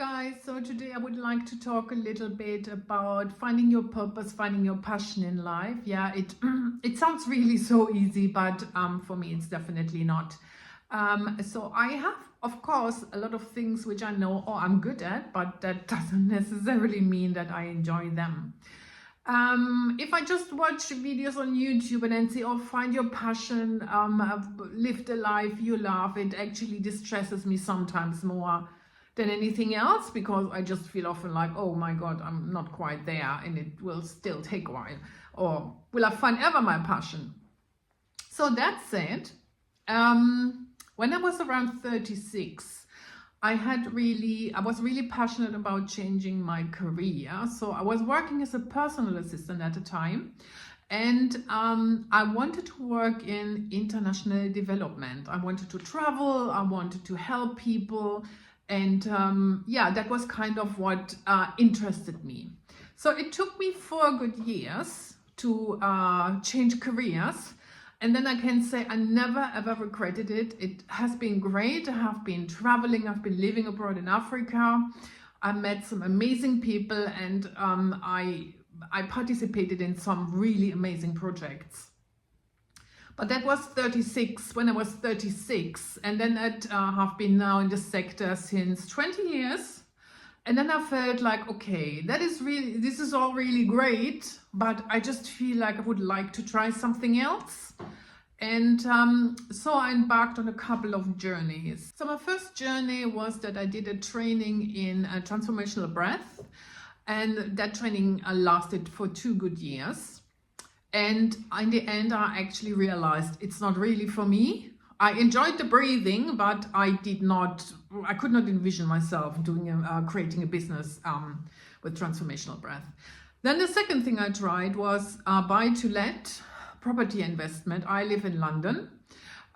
guys, so today I would like to talk a little bit about finding your purpose, finding your passion in life. Yeah, it sounds really so easy, but for me it's definitely not. So I have, of course, a lot of things which I know or I'm good at, but that doesn't necessarily mean that I enjoy them. If I just watch videos on YouTube and then say, oh, find your passion, live the life you love, it actually distresses me sometimes more than anything else, because I just feel often like, oh my God, I'm not quite there and it will still take a while. Or will I find ever my passion? So that said, when I was around 36, I was really passionate about changing my career. So I was working as a personal assistant at the time, and I wanted to work in international development. I wanted to travel, I wanted to help people, and yeah, that was kind of what interested me. So it took me 4 good years to change careers. And then I can say I never ever regretted it. It has been great. I have been traveling, I've been living abroad in Africa. I met some amazing people, and I participated in some really amazing projects. But that was 36, when I was 36. And then I have been now in the sector since 20 years. And then I felt like, okay, this is all really great, but I just feel like I would like to try something else. And so I embarked on a couple of journeys. So my first journey was that I did a training in transformational breath, and that training lasted for 2 good years. And in the end, I actually realized it's not really for me. I enjoyed the breathing, but I could not envision myself creating a business with transformational breath. Then the second thing I tried was buy-to-let property investment. I live in London.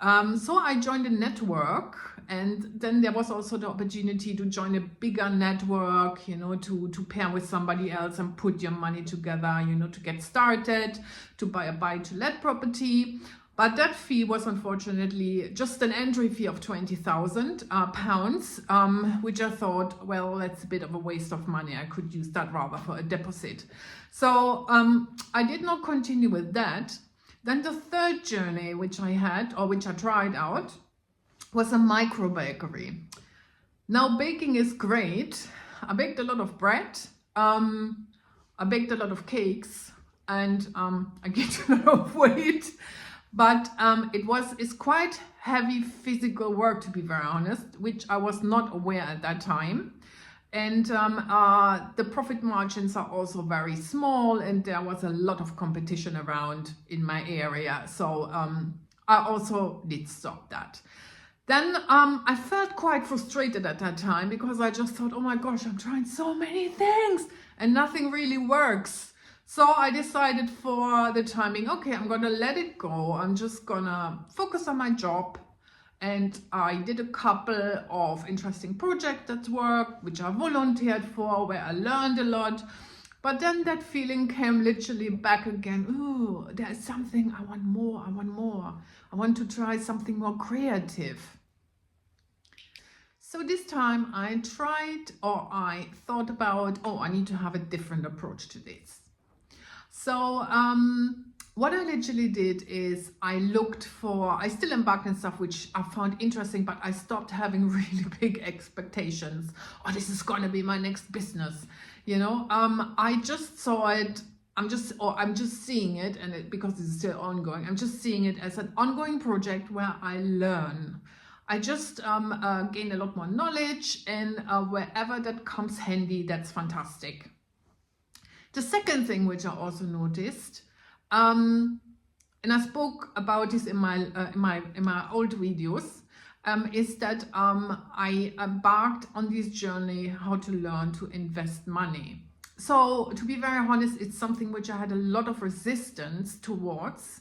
So I joined a network, and then there was also the opportunity to join a bigger network, to pair with somebody else and put your money together, to get started, to buy a buy-to-let property. But that fee was unfortunately just an entry fee of £20,000, which I thought, well, that's a bit of a waste of money. I could use that rather for a deposit. So I did not continue with that. Then the third journey which I tried out, was a micro bakery. Now baking is great. I baked a lot of bread. I baked a lot of cakes, and I gained a lot of weight. But it's quite heavy physical work, to be very honest, which I was not aware at that time. And the profit margins are also very small, and there was a lot of competition around in my area. So I also did stop that. Then I felt quite frustrated at that time, because I just thought, oh my gosh, I'm trying so many things and nothing really works. So I decided for the timing, okay, I'm gonna let it go. I'm just gonna focus on my job. And I did a couple of interesting projects at work, which I volunteered for, where I learned a lot. But then that feeling came literally back again. Ooh, there's something, I want more, I want more. I want to try something more creative. So this time I thought about, oh, I need to have a different approach to this. So what I literally did is I still embarked on stuff which I found interesting, but I stopped having really big expectations. Oh, this is gonna be my next business. I just saw it, I'm just seeing it, and because it's still ongoing, I'm just seeing it as an ongoing project where I learn. I just gain a lot more knowledge, and wherever that comes handy, that's fantastic. The second thing which I also noticed, and I spoke about this in my old videos, is that I embarked on this journey how to learn to invest money. So to be very honest, it's something which I had a lot of resistance towards,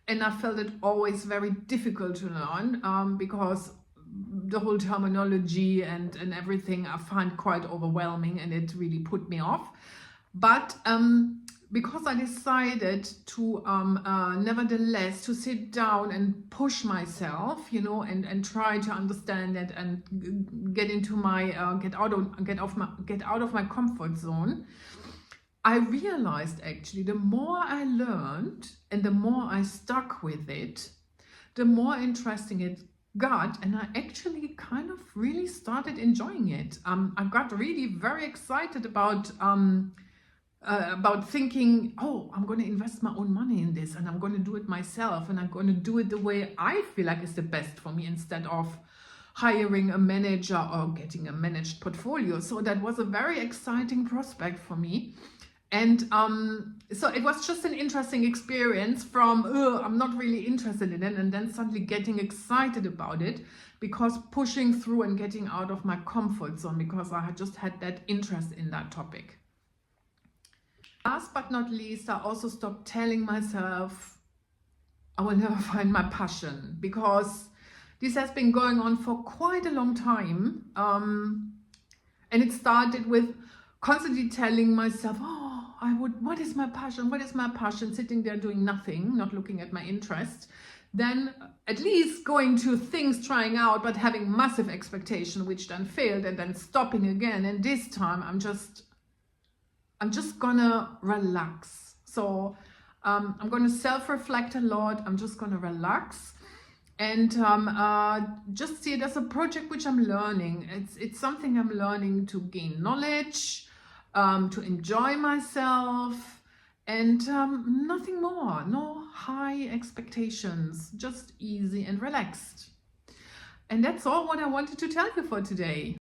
and I felt it always very difficult to learn because the whole terminology and everything I find quite overwhelming, and it really put me off. But because I decided to nevertheless to sit down and push myself, you know, and try to understand it and get into my get out of my comfort zone, I realized actually the more I learned and the more I stuck with it, the more interesting it got, and I actually kind of really started enjoying it. I got really very excited about thinking, oh, I'm going to invest my own money in this and I'm going to do it myself and I'm going to do it the way I feel like is the best for me, instead of hiring a manager or getting a managed portfolio. So that was a very exciting prospect for me. And so it was just an interesting experience from, I'm not really interested in it, and then suddenly getting excited about it, because pushing through and getting out of my comfort zone, because I had just had that interest in that topic. Last but not least, I also stopped telling myself I will never find my passion, because this has been going on for quite a long time. And it started with constantly telling myself, oh, what is my passion? What is my passion? Sitting there doing nothing, not looking at my interest. Then at least going to things, trying out, but having massive expectation, which then failed, and then stopping again. And this time I'm just gonna relax. So I'm gonna self-reflect a lot. I'm just gonna relax and just see it as a project which I'm learning. It's something I'm learning to gain knowledge, to enjoy myself, and nothing more. No high expectations, just easy and relaxed. And that's all what I wanted to tell you for today.